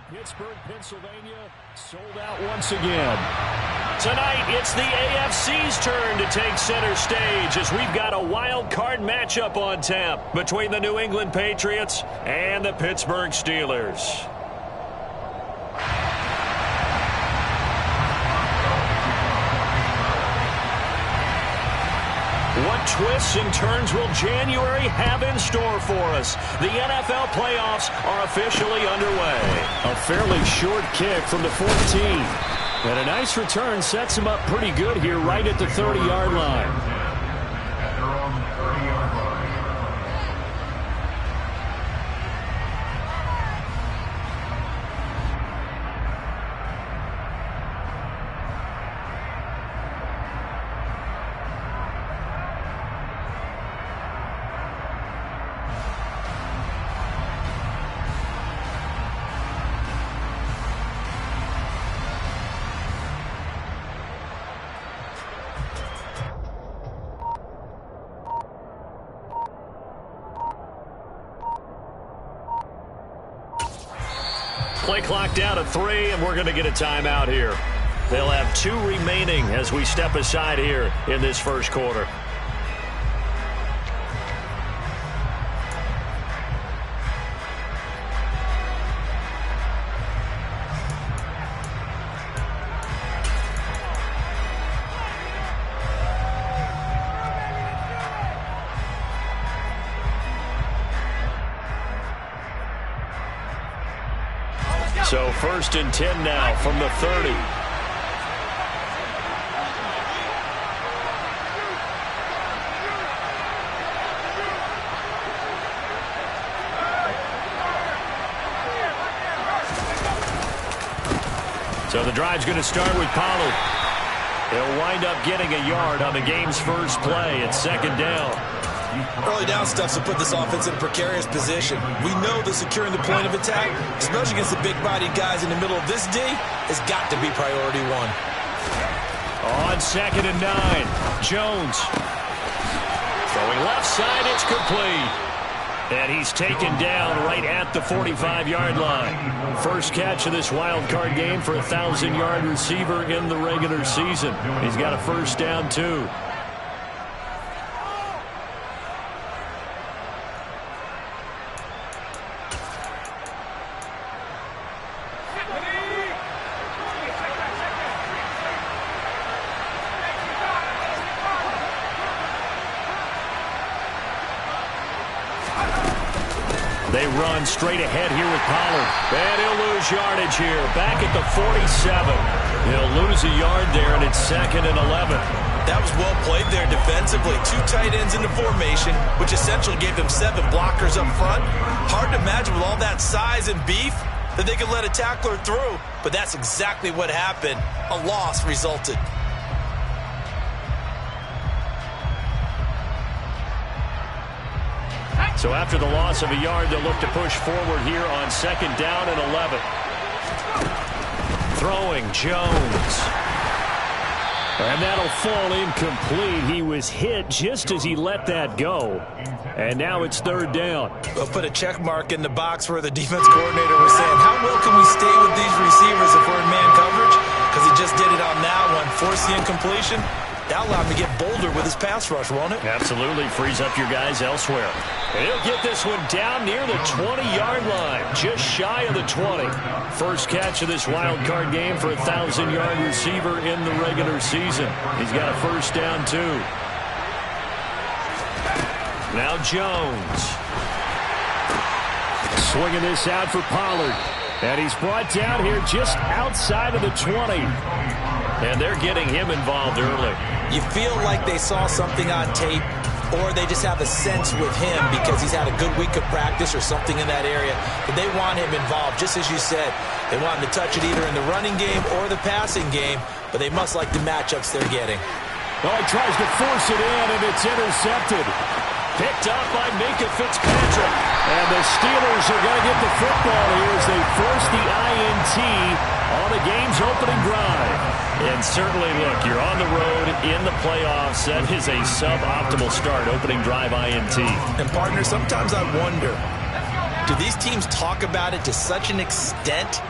Pittsburgh, Pennsylvania, sold out once again. Tonight, it's the AFC's turn to take center stage as we've got a wild card matchup on tap between the New England Patriots and the Pittsburgh Steelers. What twists and turns will January have in store for us? The NFL playoffs are officially underway. A fairly short kick from the 14. And a nice return sets him up pretty good here right at the 30-yard line. Play clock down to 3, and we're going to get a timeout here. They'll have 2 remaining as we step aside here in this first quarter. So 1st and 10 now from the 30. So the drive's going to start with Pollard. He'll wind up getting a yard on the game's first play at 2nd down. Early down stuff to put this offense in a precarious position. We know that securing the point of attack, especially against the big-bodied guys in the middle of this D, has got to be priority 1. On 2nd and 9, Jones. Throwing left side, it's complete. And he's taken down right at the 45-yard line. First catch of this wild card game for a 1,000-yard receiver in the regular season. He's got a first down, too. They run straight ahead here with Pollard. And he'll lose yardage here. Back at the 47. He'll lose a yard there, and it's 2nd and 11. That was well played there defensively. 2 tight ends in the formation, which essentially gave them 7 blockers up front. Hard to imagine with all that size and beef that they could let a tackler through. But that's exactly what happened. A loss resulted. So after the loss of a yard, they'll look to push forward here on 2nd down and 11. Throwing, Jones. And that'll fall incomplete. He was hit just as he let that go. And now it's 3rd down. We'll put a check mark in the box where the defense coordinator was saying, how well can we stay with these receivers if we're in man coverage? Because he just did it on that one. Force the incompletion. That'll allow him to get bolder with his pass rush, won't it? Absolutely. Frees up your guys elsewhere. And he'll get this one down near the 20-yard line, just shy of the 20. First catch of this wild card game for a 1,000-yard receiver in the regular season. He's got a first down, too. Now Jones. Swinging this out for Pollard. And he's brought down here just outside of the 20. And they're getting him involved early. You feel like they saw something on tape, or they just have a sense with him because he's had a good week of practice or something in that area. But they want him involved, just as you said. They want him to touch it either in the running game or the passing game, but they must like the matchups they're getting. Oh, he tries to force it in, and it's intercepted. Picked up by Minkah Fitzpatrick. And the Steelers are going to get the football here as they force the INT on the game's opening drive. And certainly, look, you're on the road in the playoffs. That is a suboptimal start, opening drive INT. And, partner, sometimes I wonder, do these teams talk about it to such an extent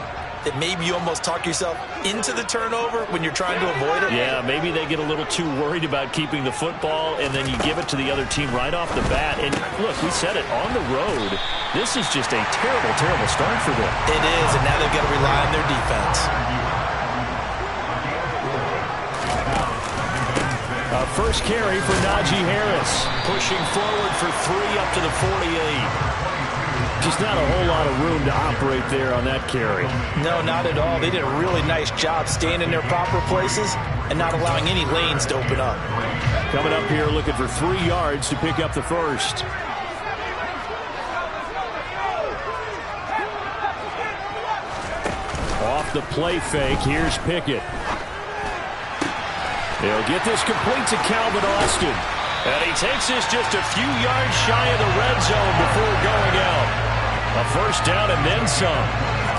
that maybe you almost talk yourself into the turnover when you're trying to avoid it? Yeah, maybe they get a little too worried about keeping the football, and then you give it to the other team right off the bat. And look, we said it, on the road, this is just a terrible, terrible start for them. It is, and now they've got to rely on their defense. First carry for Najee Harris. Pushing forward for 3 up to the 48. Just not a whole lot of room to operate there on that carry. No, not at all. They did a really nice job staying in their proper places and not allowing any lanes to open up. Coming up here looking for 3 yards to pick up the first. Off the play fake, here's Pickett. He'll get this complete to Calvin Austin. And he takes this just a few yards shy of the red zone before going out. A first down and then some.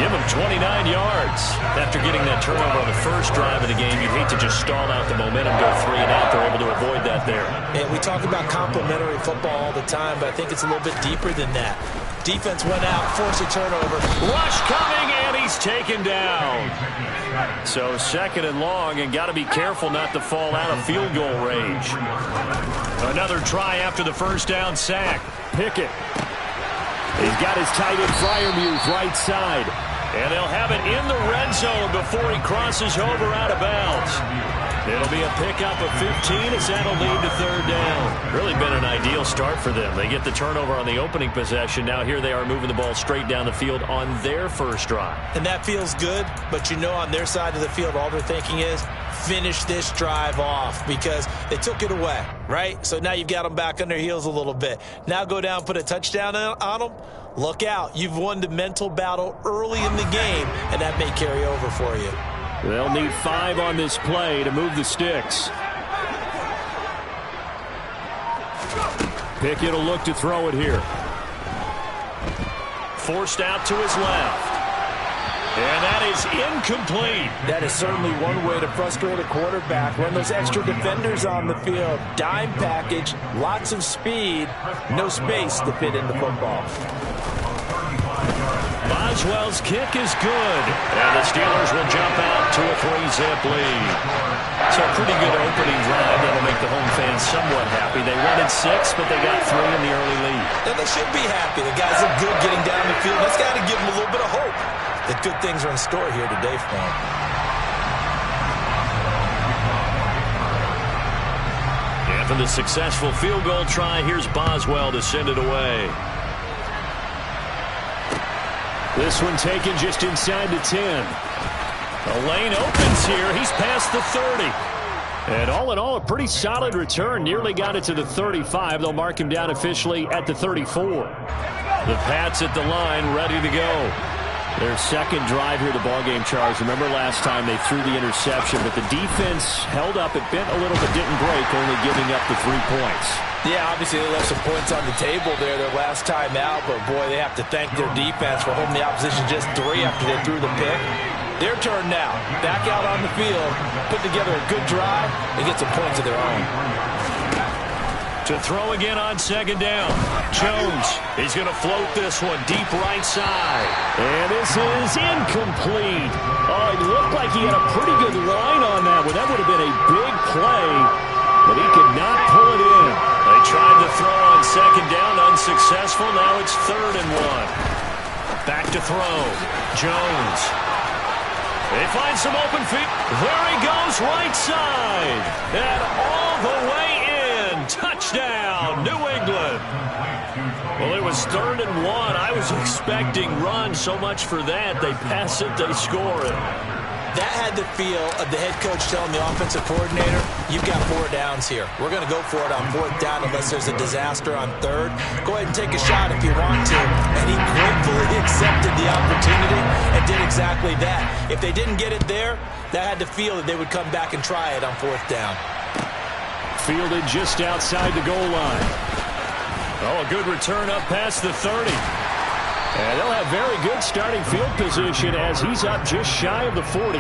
Give him 29 yards. After getting that turnover on the first drive of the game, you'd hate to just stall out the momentum, go 3 and out. They're able to avoid that there. And we talk about complementary football all the time, but I think it's a little bit deeper than that. Defense went out, forced a turnover. Rush coming, and he's taken down. So 2nd and long, and got to be careful not to fall out of field goal range. Another try after the first down sack. Pickett. He's got his tight end Freiermuth right side. And they'll have it in the red zone before he crosses over out of bounds. It'll be a pickup of 15 as that'll lead to 3rd down. Really been an ideal start for them. They get the turnover on the opening possession. Now here they are moving the ball straight down the field on their first drive. And that feels good, but you know on their side of the field all they're thinking is finish this drive off because they took it away, right? So now you've got them back on their heels a little bit. Now go down, put a touchdown on them. Look out. You've won the mental battle early in the game, and that may carry over for you. They'll need 5 on this play to move the sticks. Pickett will look to throw it here. Forced out to his left. And that is incomplete. That is certainly one way to frustrate a quarterback. Run those extra defenders on the field. Dime package, lots of speed, no space to fit in the football. Boswell's kick is good. And the Steelers will jump out to a 3-zip lead. So a pretty good opening drive. That'll make the home fans somewhat happy. They wanted 6, but they got 3 in the early lead. And they should be happy. The guys look good getting down the field. That's got to give them a little bit of hope that good things are in store here today for them. After the successful field goal try, here's Boswell to send it away. This one taken just inside the 10. The lane opens here. He's past the 30. And all in all, a pretty solid return. Nearly got it to the 35. They'll mark him down officially at the 34. The Pats at the line, ready to go. Their second drive here, the ballgame, Charles. Remember last time they threw the interception, but the defense held up. It bent a little but didn't break, only giving up the 3 points. Yeah, obviously they left some points on the table there their last time out, but boy, they have to thank their defense for holding the opposition just 3 after they threw the pick. Their turn now. Back out on the field, put together a good drive, and get some points of their own. To throw again on 2nd down. Jones, he's going to float this one deep right side. And this is incomplete. Oh, it looked like he had a pretty good line on that one. That would have been a big play, but he could not pull it in. They tried to throw on 2nd down, unsuccessful. Now it's 3rd and 1. Back to throw. Jones. They find some open feet. There he goes, right side. And all the way in. Touchdown, New England. Well, it was 3rd and 1. I was expecting run. So much for that. They pass it, they score it. That had the feel of the head coach telling the offensive coordinator, you've got 4 downs here. We're going to go for it on 4th down unless there's a disaster on 3rd. Go ahead and take a shot if you want to. And he gratefully accepted the opportunity and did exactly that. If they didn't get it there, that had the feel that they would come back and try it on 4th down. Fielded just outside the goal line. Oh, a good return up past the 30. And they'll have very good starting field position as he's up just shy of the 40.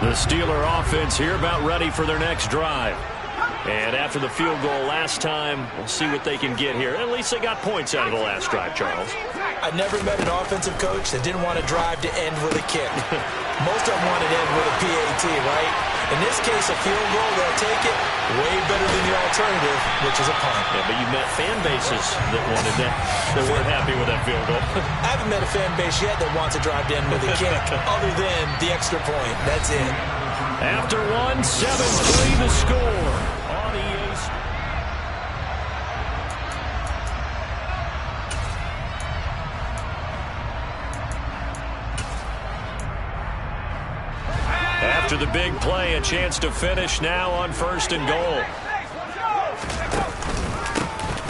The Steeler offense here about ready for their next drive. And after the field goal last time, we'll see what they can get here. At least they got points out of the last drive, Charles. I never met an offensive coach that didn't want to drive to end with a kick. Most of them want to end with a PAT, right? In this case, a field goal, they'll take it way better than the alternative, which is a punt. Yeah, but you met fan bases that wanted that, that weren't happy with that field goal. I haven't met a fan base yet that wants to drive to end with a kick other than the extra point. That's it. After 1, 7-3 the score. On EA After the big play, a chance to finish now on 1st and goal.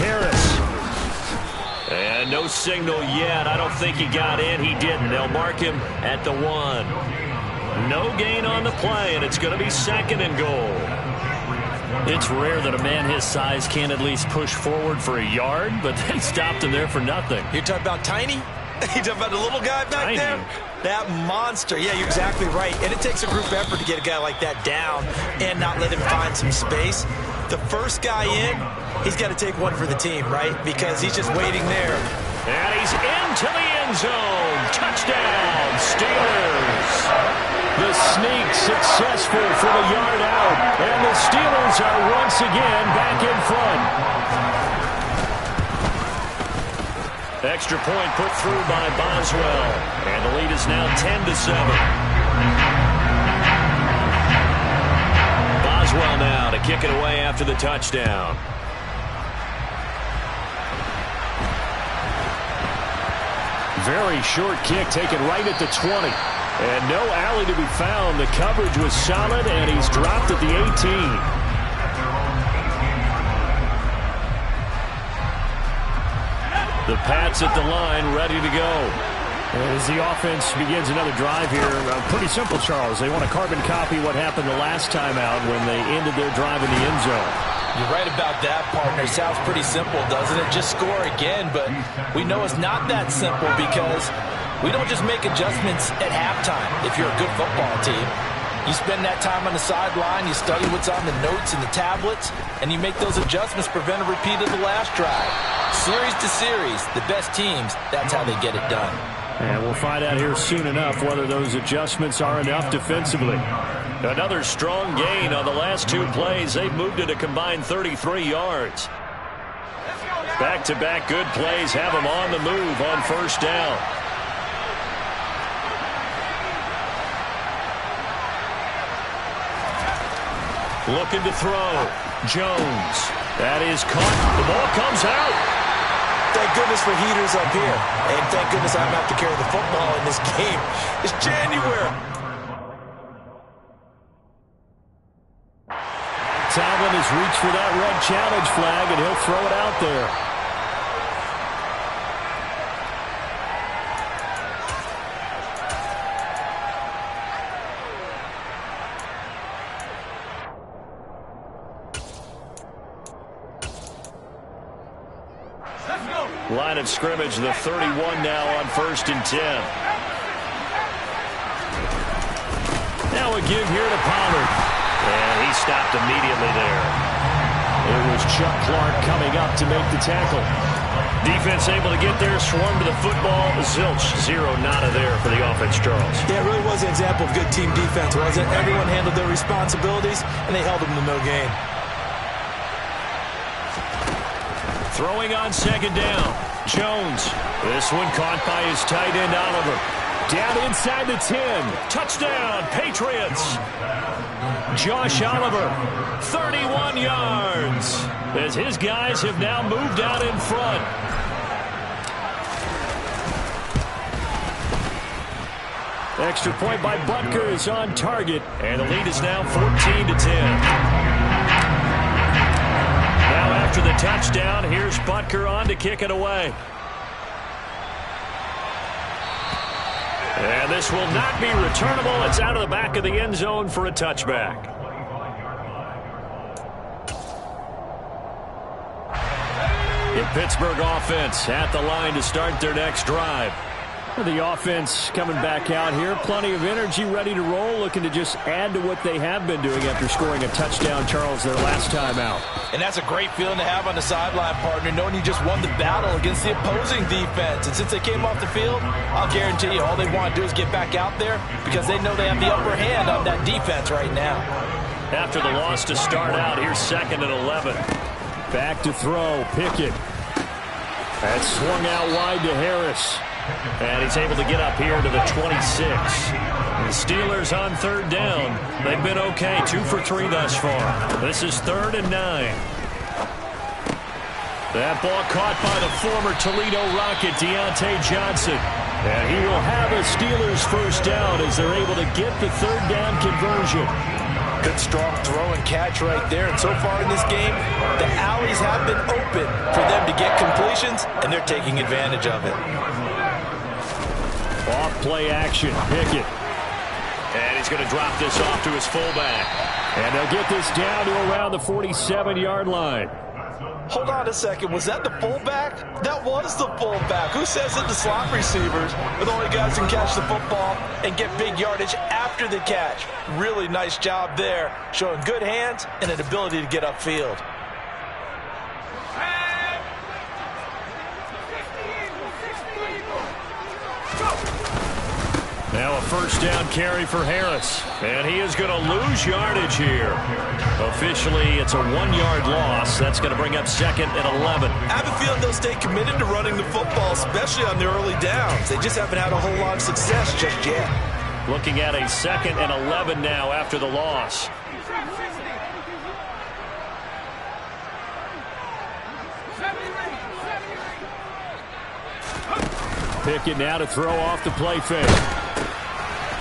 Harris. And no signal yet. I don't think he got in. He didn't. They'll mark him at the 1. No gain on the play, and it's going to be 2nd and goal. It's rare that a man his size can't at least push forward for a yard, but they stopped him there for nothing. You're talking about Tiny? You talking about the little guy back there? That monster. Yeah, you're exactly right. And it takes a group effort to get a guy like that down and not let him find some space. The first guy in, he's got to take one for the team, right? Because he's just waiting there. And he's into the end zone. Touchdown, Steelers. The sneak successful for the yard out. And the Steelers are once again back in front. Extra point put through by Boswell. And the lead is now 10-7. Boswell now to kick it away after the touchdown. Very short kick taken right at the 20. And no alley to be found. The coverage was solid, and he's dropped at the 18. The Pats at the line, ready to go. As the offense begins another drive here, pretty simple, Charles. They want to carbon copy what happened the last time out when they ended their drive in the end zone. You're right about that, partner. Sounds pretty simple, doesn't it? Just score again, but we know it's not that simple because we don't just make adjustments at halftime if you're a good football team. You spend that time on the sideline, you study what's on the notes and the tablets, and you make those adjustments, prevent a repeat of the last drive. Series to series, the best teams, that's how they get it done. And we'll find out here soon enough whether those adjustments are enough defensively. Another strong gain on the last 2 plays. They've moved it a combined 33 yards. Back-to-back good plays have them on the move on 1st down. Looking to throw. Jones. That is caught. The ball comes out. Thank goodness for heaters up here. And thank goodness I don't have to carry the football in this game. It's January. Talbot has reached for that red challenge flag, and he'll throw it out there. Line of scrimmage, the 31 now on 1st and 10. Now a give here to Pollard. And he stopped immediately there. It was Chuck Clark coming up to make the tackle. Defense able to get there, swarm to the football. Zilch, 0 nada there for the offense, Charles. Yeah, it really was an example of good team defense, wasn't it? Everyone handled their responsibilities, and they held them to no gain. Throwing on 2nd down. Jones. This one caught by his tight end, Oliver. Down inside the 10. Touchdown, Patriots. Josh Oliver, 31 yards. As his guys have now moved out in front. Extra point by Butker is on target. And the lead is now 14-10. After the touchdown, here's Butker on to kick it away. And this will not be returnable. It's out of the back of the end zone for a touchback. The Pittsburgh offense at the line to start their next drive. The offense coming back out here. Plenty of energy, ready to roll, looking to just add to what they have been doing after scoring a touchdown, Charles, their last time out. And that's a great feeling to have on the sideline, partner, knowing you just won the battle against the opposing defense. And since they came off the field, I'll guarantee you all they want to do is get back out there because they know they have the upper hand on that defense right now. After the loss to start out, here's 2nd and 11. Back to throw, Pickett. That's swung out wide to Harris. And he's able to get up here to the 26. The Steelers on 3rd down. They've been okay, 2 for 3 thus far. This is 3rd and 9. That ball caught by the former Toledo Rocket, Deontay Johnson. And he will have a Steelers first down as they're able to get the 3rd down conversion. Good strong throw and catch right there. And so far in this game, the alleys have been open for them to get completions, and they're taking advantage of it. Off play action, Pickett. And he's going to drop this off to his fullback. And they'll get this down to around the 47-yard line. Hold on a second. Was that the fullback? That was the fullback. Who says that the slot receivers are the only guys who can catch the football and get big yardage after the catch? Really nice job there, showing good hands and an ability to get upfield. Now a first down carry for Harris. And he is going to lose yardage here. Officially, it's a 1-yard loss. That's going to bring up 2nd and 11. I have a feeling they'll stay committed to running the football, especially on the early downs. They just haven't had a whole lot of success just yet. Looking at a 2nd and 11 now after the loss. Pickett now to throw off the play fake.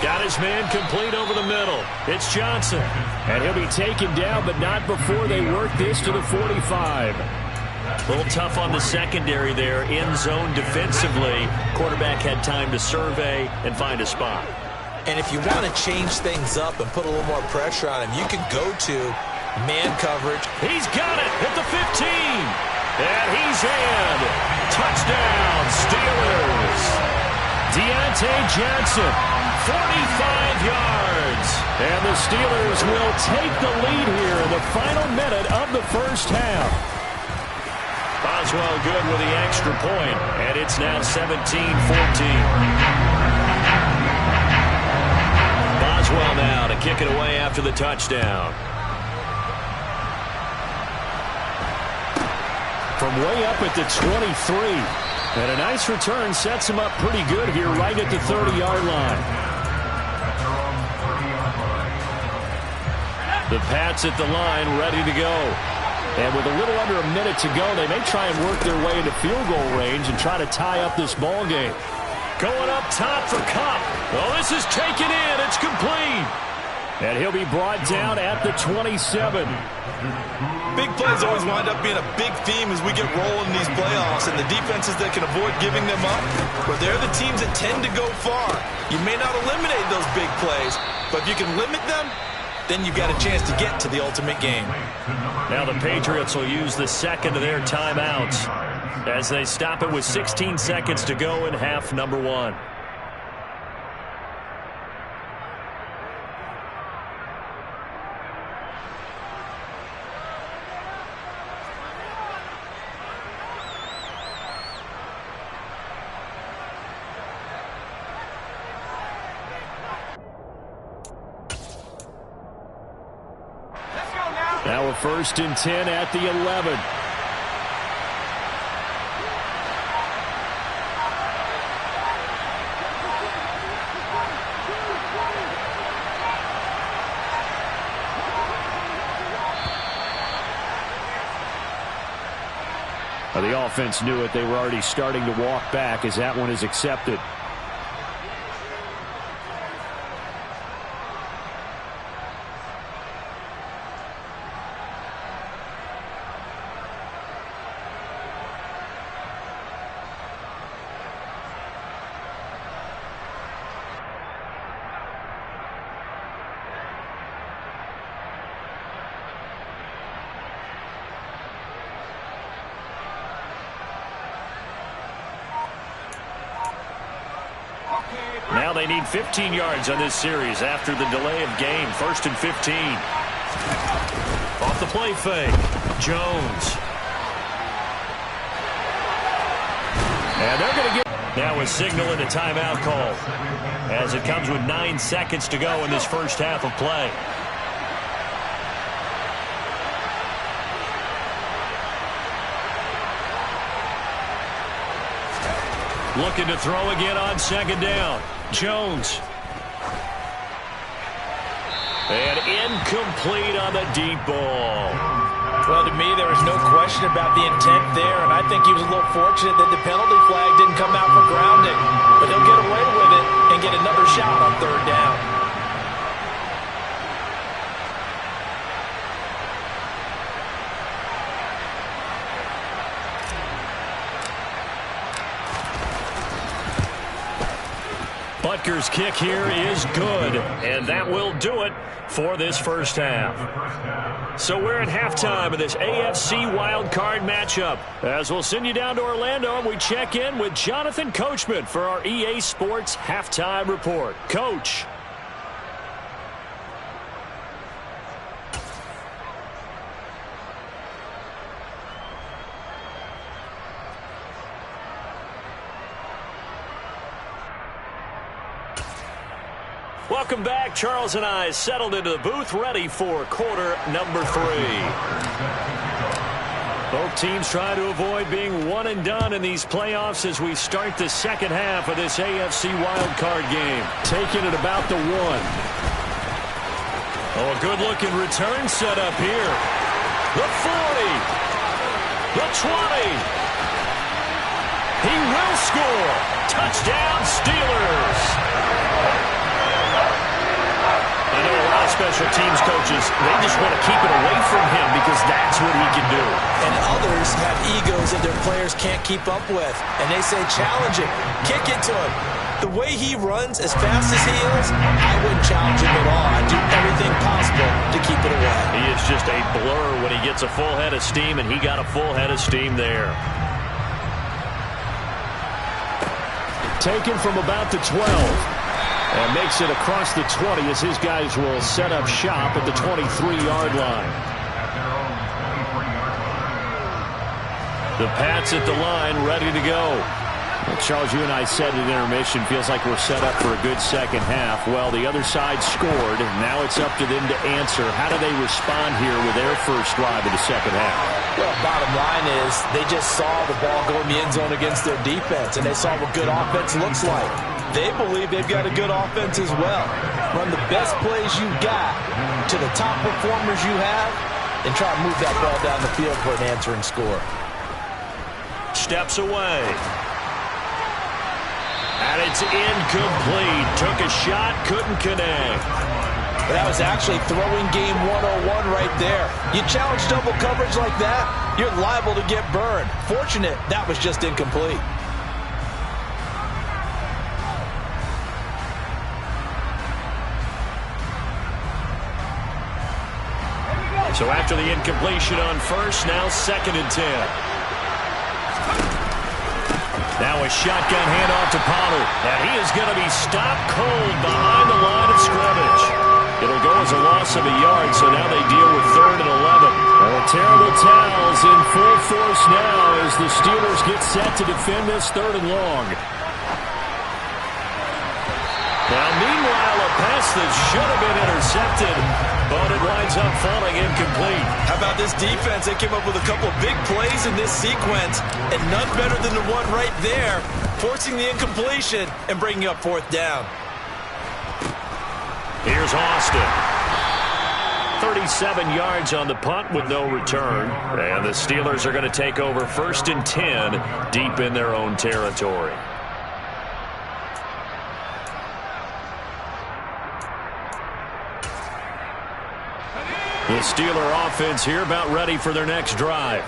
Got his man complete over the middle. It's Johnson. And he'll be taken down, but not before they work this to the 45. A little tough on the secondary there. In zone defensively. Quarterback had time to survey and find a spot. And if you want to change things up and put a little more pressure on him, you can go to man coverage. He's got it at the 15. And he's in. Touchdown, Steelers. Deontay Johnson, 45 yards. And the Steelers will take the lead here in the final minute of the first half. Boswell good with the extra point, and it's now 17-14. Boswell now to kick it away after the touchdown. From way up at the 23. And a nice return sets him up pretty good here right at the 30-yard line. The Pats at the line ready to go. And with a little under a minute to go, they may try and work their way into field goal range and try to tie up this ball game. Going up top for Kupp. Oh, this is taken in. It's complete. And he'll be brought down at the 27. Big plays always wind up being a big theme as we get rolling in these playoffs, and the defenses that can avoid giving them up, well, they're the teams that tend to go far. You may not eliminate those big plays, but if you can limit them, then you've got a chance to get to the ultimate game. Now the Patriots will use the second of their timeouts as they stop it with 16 seconds to go in half number 1. Now a 1st and 10 at the 11. The offense knew it. They were already starting to walk back as that one is accepted. Now they need 15 yards on this series after the delay of game. 1st and 15. Off the play fake. Jones. And they're going to get now a signal and a timeout call as it comes with 9 seconds to go in this first half of play. Looking to throw again on 2nd down. Jones. And incomplete on the deep ball. Well, to me, there was no question about the intent there, and I think he was a little fortunate that the penalty flag didn't come out for grounding. But they'll get away with it and get another shot on 3rd down. Butker's kick here is good, and that will do it for this first half. So we're at halftime of this AFC wildcard matchup. As we'll send you down to Orlando, and we check in with Jonathan Coachman for our EA Sports Halftime Report. Coach. Welcome back. Charles and I settled into the booth, ready for quarter number 3. Both teams try to avoid being one and done in these playoffs as we start the second half of this AFC wildcard game. Taking it about the 1. Oh, a good-looking return set up here. The 40. The 20. He will score. Touchdown, Steelers. I know a lot of special teams coaches, they just want to keep it away from him because that's what he can do. And others have egos that their players can't keep up with. And they say, challenge him, kick it to him. The way he runs as fast as he is, I wouldn't challenge him at all. I'd do everything possible to keep it away. He is just a blur when he gets a full head of steam, and he got a full head of steam there. Taken from about the 12. And makes it across the 20 as his guys will set up shop at the 23-yard line. The Pats at the line, ready to go. Well, Charles, you and I said at intermission, feels like we're set up for a good second half. Well, the other side scored. Now it's up to them to answer. How do they respond here with their first drive of the second half? Well, bottom line is they just saw the ball go in the end zone against their defense, and they saw what good offense looks like. They believe they've got a good offense as well. Run the best plays you've got to the top performers you have and try to move that ball down the field for an answering score. Steps away. And it's incomplete. Took a shot, couldn't connect. That was actually throwing game 101 right there. You challenge double coverage like that, you're liable to get burned. Fortunate that was just incomplete. So after the incompletion on first, now 2nd and 10. Now a shotgun handoff to Pollard. And he is going to be stopped cold behind the line of scrimmage. It'll go as a loss of a yard, so now they deal with 3rd and 11. Oh, terrible towels in full force now as the Steelers get set to defend this 3rd and long. Now, meanwhile, a pass that should have been intercepted, but it winds up falling incomplete. How about this defense? They came up with a couple of big plays in this sequence, and none better than the one right there, forcing the incompletion and bringing up 4th down. Here's Austin. 37 yards on the punt with no return. And the Steelers are going to take over 1st and 10 deep in their own territory. The Steeler offense here about ready for their next drive.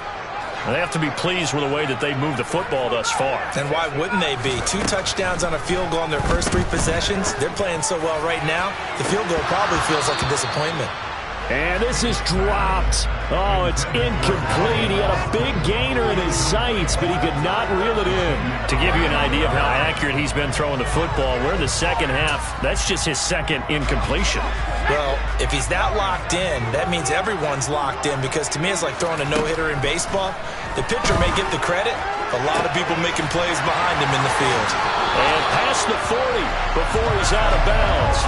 They have to be pleased with the way that they've moved the football thus far. And why wouldn't they be? 2 touchdowns on a field goal in their first 3 possessions. They're playing so well right now, the field goal probably feels like a disappointment. And this is dropped. Oh, it's incomplete. He had a big gainer in his sights, but he could not reel it in. To give you an idea of how accurate he's been throwing the football, we're in the second half. That's just his second incompletion. Well, if he's that locked in, that means everyone's locked in, because to me it's like throwing a no-hitter in baseball. The pitcher may get the credit, a lot of people making plays behind him in the field. And past the 40 before he's out of bounds.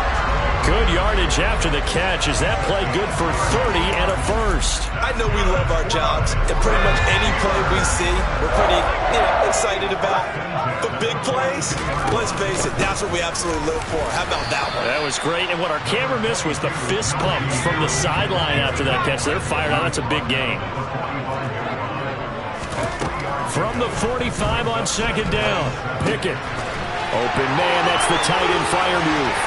Good yardage after the catch. Is that play good for 30 and a first? I know we love our jobs, and pretty much any play we see, we're pretty excited about. But big plays, let's face it, that's what we absolutely live for. How about that one? That was great, and what our camera missed was the fist pumps from the sideline after that catch. They're fired on. That's a big gain. From the 45 on second down, Pickett. Open man, that's the tight end fire move.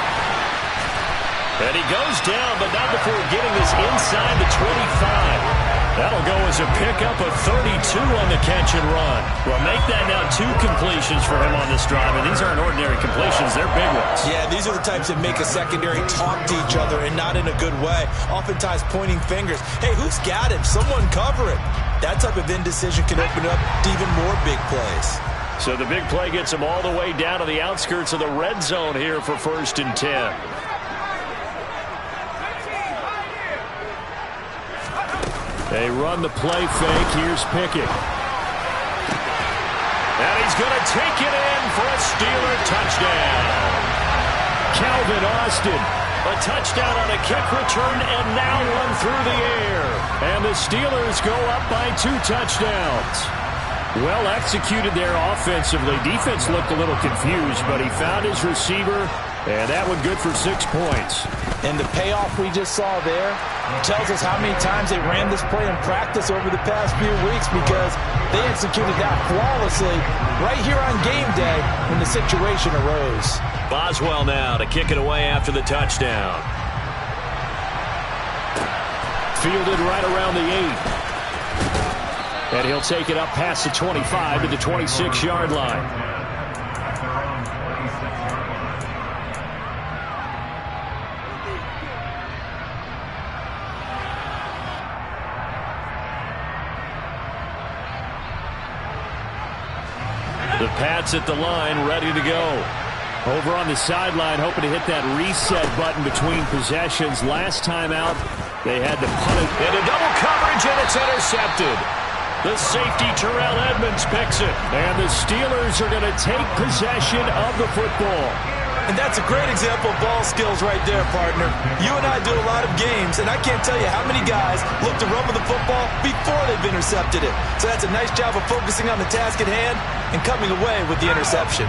And he goes down, but not before getting this inside the 25. That'll go as a pickup of 32 on the catch and run. Well, make that now 2 completions for him on this drive, and these aren't ordinary completions. They're big ones. Yeah, these are the types that make a secondary talk to each other, and not in a good way. Oftentimes pointing fingers. Hey, who's got him? Someone cover it. That type of indecision can open up to even more big plays. So the big play gets him all the way down to the outskirts of the red zone here for 1st and 10. They run the play fake. Here's Pickett. And he's going to take it in for a Steeler touchdown. Calvin Austin, a touchdown on a kick return, and now one through the air. And the Steelers go up by 2 touchdowns. Well executed there offensively. Defense looked a little confused, but he found his receiver, and that one good for 6 points. And the payoff we just saw there tells us how many times they ran this play in practice over the past few weeks, because they executed that flawlessly right here on game day when the situation arose. Boswell now to kick it away after the touchdown. Fielded right around the 8. And he'll take it up past the 25 to the 26-yard line. The Pats at the line, ready to go. Over on the sideline, hoping to hit that reset button between possessions. Last time out, they had to punt it into double coverage, and it's intercepted. The safety, Terrell Edmonds, picks it. And the Steelers are going to take possession of the football. And that's a great example of ball skills right there, partner. You and I do a lot of games, and I can't tell you how many guys look to run with the football before they've intercepted it. So that's a nice job of focusing on the task at hand and coming away with the interception.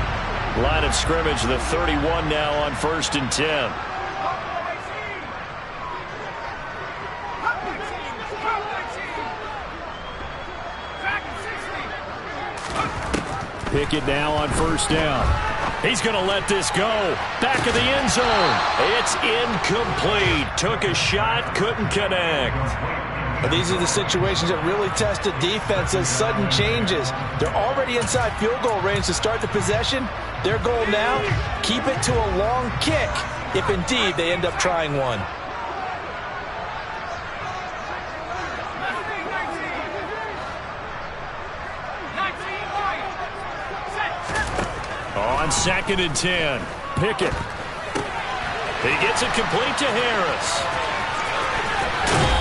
Line of scrimmage, the 31 now on 1st and 10. Pickett now on 1st down. He's going to let this go. Back of the end zone. It's incomplete. Took a shot, couldn't connect. These are the situations that really test the defense, those sudden changes. They're already inside field goal range to start the possession. Their goal now, keep it to a long kick, if indeed they end up trying one. On 2nd and 10, Pickett. He gets it complete to Harris.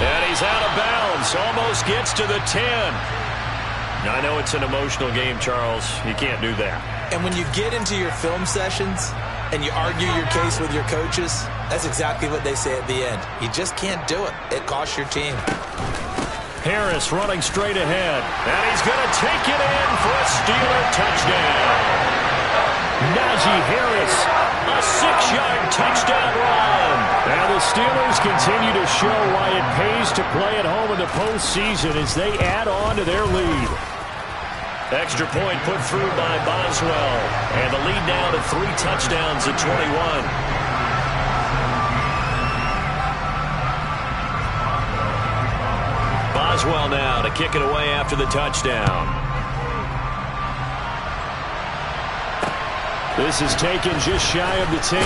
And he's out of bounds. Almost gets to the 10. Now, I know it's an emotional game, Charles. You can't do that. And when you get into your film sessions and you argue your case with your coaches, that's exactly what they say at the end. You just can't do it. It costs your team. Harris running straight ahead. And he's going to take it in for a Steeler touchdown. Najee Harris, a 6-yard touchdown run. And the Steelers continue to show why it pays to play at home in the postseason as they add on to their lead. Extra point put through by Boswell. And the lead now to 3 touchdowns at 21. Boswell now to kick it away after the touchdown. This is taken just shy of the 10.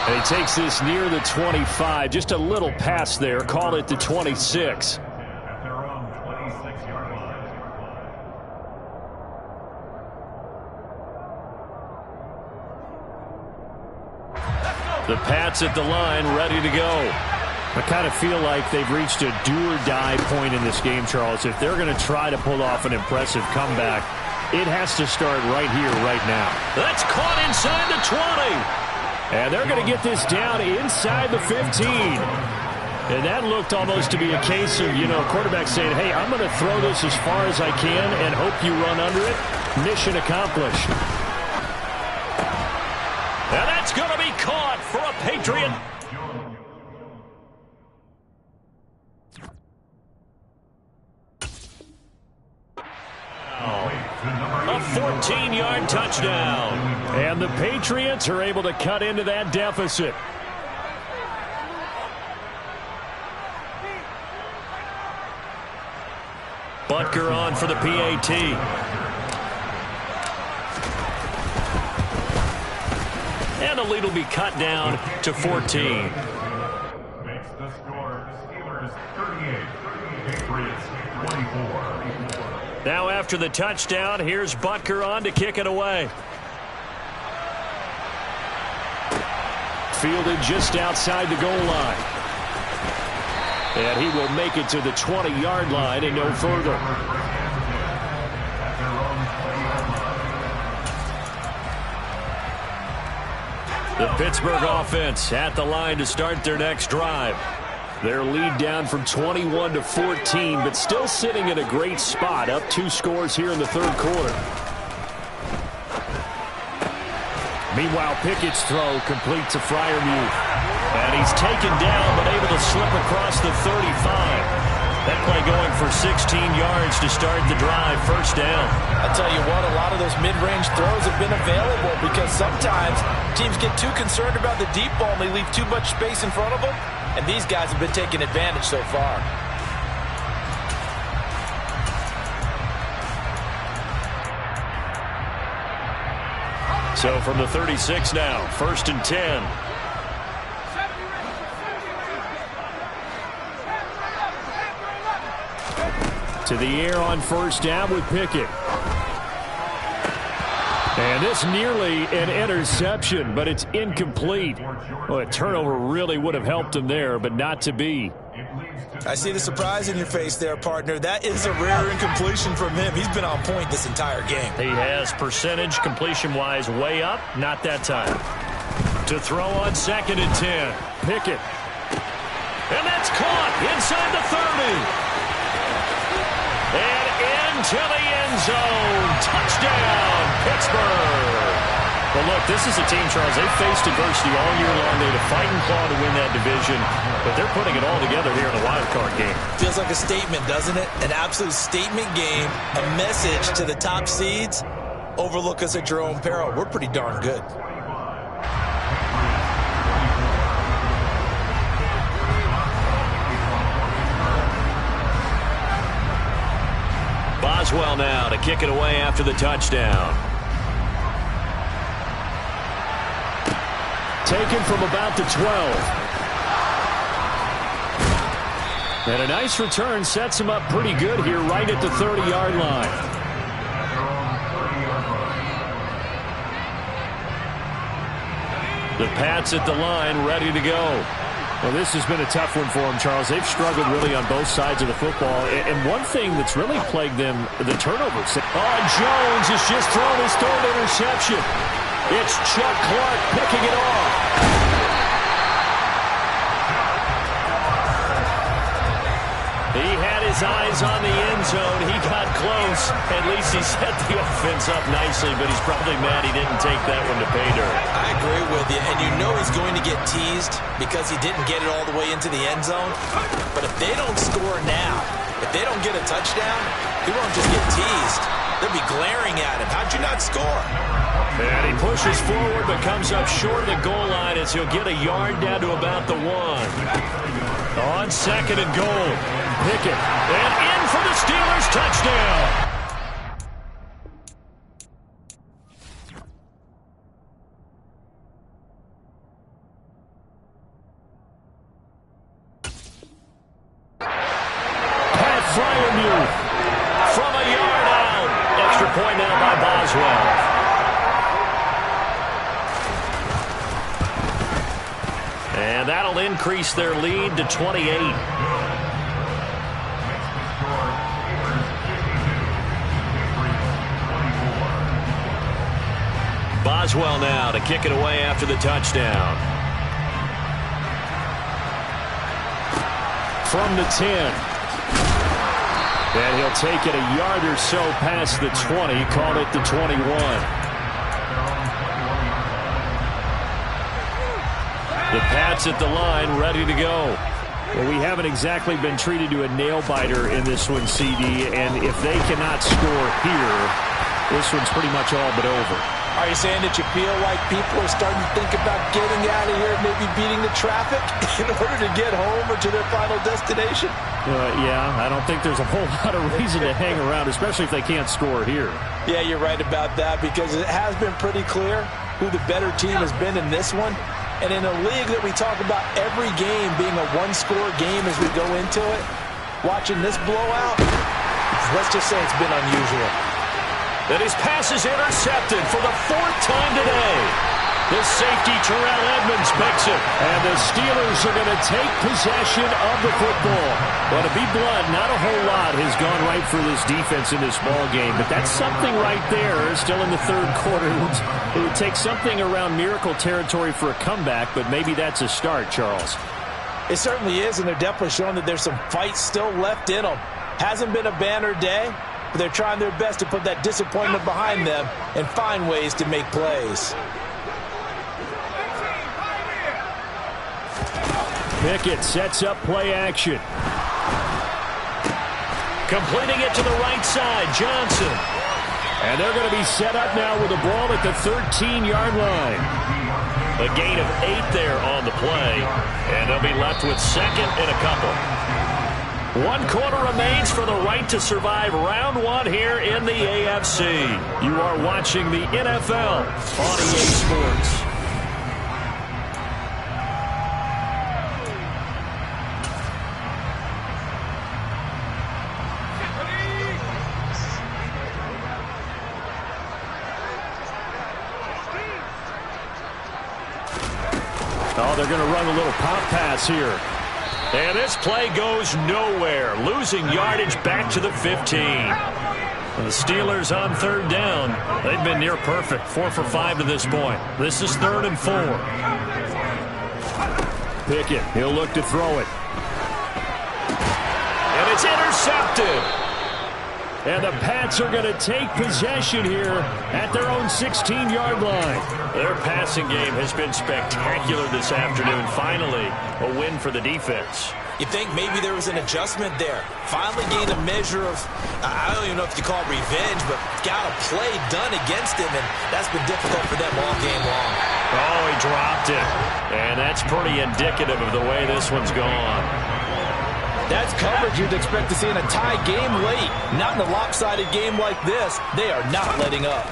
And he takes this near the 25. Just a little pass there. Call it the 26. At their own 26-yard line. The Pats at the line, ready to go. I kind of feel like they've reached a do-or-die point in this game, Charles. If they're going to try to pull off an impressive comeback, it has to start right here, right now. That's caught inside the 20. And they're going to get this down inside the 15. And that looked almost to be a case of, a quarterback saying, hey, I'm going to throw this as far as I can and hope you run under it. Mission accomplished. And that's going to be caught for a Patriot. A 14-yard touchdown. And the Patriots are able to cut into that deficit. Butker on for the PAT. And the lead will be cut down to 14. Makes the score the Steelers 38, Patriots 24. Now after the touchdown, here's Butker on to kick it away. Fielded just outside the goal line. And he will make it to the 20-yard line and no further. The Pittsburgh offense at the line to start their next drive. Their lead down from 21 to 14, but still sitting in a great spot, up 2 scores here in the third quarter. Meanwhile, Pickett's throw complete to Freiermuth. And he's taken down, but able to slip across the 35. That play going for 16 yards to start the drive, first down. I tell you what, a lot of those mid-range throws have been available because sometimes teams get too concerned about the deep ball and they leave too much space in front of them. And these guys have been taking advantage so far. So from the 36 now, first and 10. To the air on first down with Pickett. And this nearly an interception, but it's incomplete. Well, a turnover really would have helped him there, but not to be. I see the surprise in your face there, partner. That is a rare incompletion from him. He's been on point this entire game. He has percentage completion-wise way up, not that time. To throw on second and 10. Pickett. And that's caught inside the 30. And into the end zone. Touchdown, Pittsburgh. Well, look, this is a team, Charles, they've faced adversity all year long. They had to fight and claw to win that division, but they're putting it all together here in the wild card game. Feels like a statement, doesn't it? An absolute statement game, a message to the top seeds. Overlook us at your own peril. We're pretty darn good. Boswell now to kick it away after the touchdown. Taken from about the 12. And a nice return sets him up pretty good here right at the 30-yard line. The Pats at the line, ready to go. Well, this has been a tough one for them, Charles. They've struggled really on both sides of the football. And one thing that's really plagued them, the turnovers. Oh, Jones has just thrown his third interception. It's Chuck Clark picking it off. He had his eyes on the end zone. He got close. At least he set the offense up nicely, but he's probably mad he didn't take that one to pay dirt. I agree with you, and you know he's going to get teased because he didn't get it all the way into the end zone. But if they don't score now, if they don't get a touchdown, he won't just get teased. They'll be glaring at him. How'd you not score? And he pushes forward but comes up short of the goal line as he'll get a yard down to about the 1. On second and goal, Pickett. And in for the Steelers touchdown. Pat Freiermuth from a yard out. Extra point now by Boswell. increase their lead to 28. Boswell now to kick it away after the touchdown. From the 10. And he'll take it a yard or so past the 20, call it the 21. The Pats at the line, ready to go. Well, we haven't exactly been treated to a nail-biter in this one, CD, and if they cannot score here, this one's pretty much all but over. Are you saying that you feel like people are starting to think about getting out of here, maybe beating the traffic in order to get home or to their final destination? Yeah, I don't think there's a whole lot of reason to hang around, especially if they can't score here. Yeah, you're right about that, because it has been pretty clear who the better team has been in this one. And in a league that we talk about every game being a one-score game as we go into it, watching this blowout, let's just say it's been unusual. That his pass is intercepted for the 4th time today. The safety, Terrell Edmonds, picks it. And the Steelers are going to take possession of the football. Well, to be blunt, not a whole lot has gone right for this defense in this ball game. But that's something right there. Still in the 3rd quarter. It would take something around miracle territory for a comeback, but maybe that's a start, Charles. It certainly is, and they're definitely showing that there's some fight still left in them. Hasn't been a banner day, but they're trying their best to put that disappointment behind them and find ways to make plays. Pickett sets up play action. Completing it to the right side, Johnson. And they're going to be set up now with the ball at the 13-yard line. A gain of 8 there on the play. And they'll be left with 2nd and a couple. 1 quarter remains for the right to survive round 1 here in the AFC. You are watching the NFL on EA Sports. Oh, they're going to run a little pop pass here. And this play goes nowhere. Losing yardage back to the 15. And the Steelers on 3rd down. They've been near perfect. 4 for 5 to this point. This is 3rd and 4. Pickett, he'll look to throw it. And it's intercepted. And the Pats are going to take possession here at their own 16-yard line. Their passing game has been spectacular this afternoon. Finally, a win for the defense. You think maybe there was an adjustment there. Finally gained a measure of, I don't even know if you call it revenge, but got a play done against him, and that's been difficult for them all game long. Oh, he dropped it. And that's pretty indicative of the way this one's gone. That's coverage you'd expect to see in a tie game late. Not in a lopsided game like this. They are not letting up.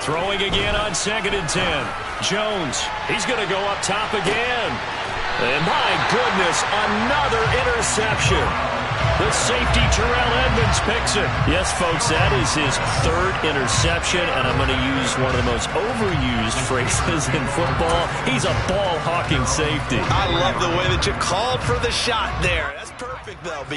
Throwing again on 2nd and 10. Jones, he's going to go up top again. And my goodness, another interception. The safety, Terrell Edmonds, picks it. Yes, folks, that is his 3rd interception, and I'm going to use one of the most overused phrases in football. He's a ball-hawking safety. I love the way that you called for the shot there. That's perfect, though, because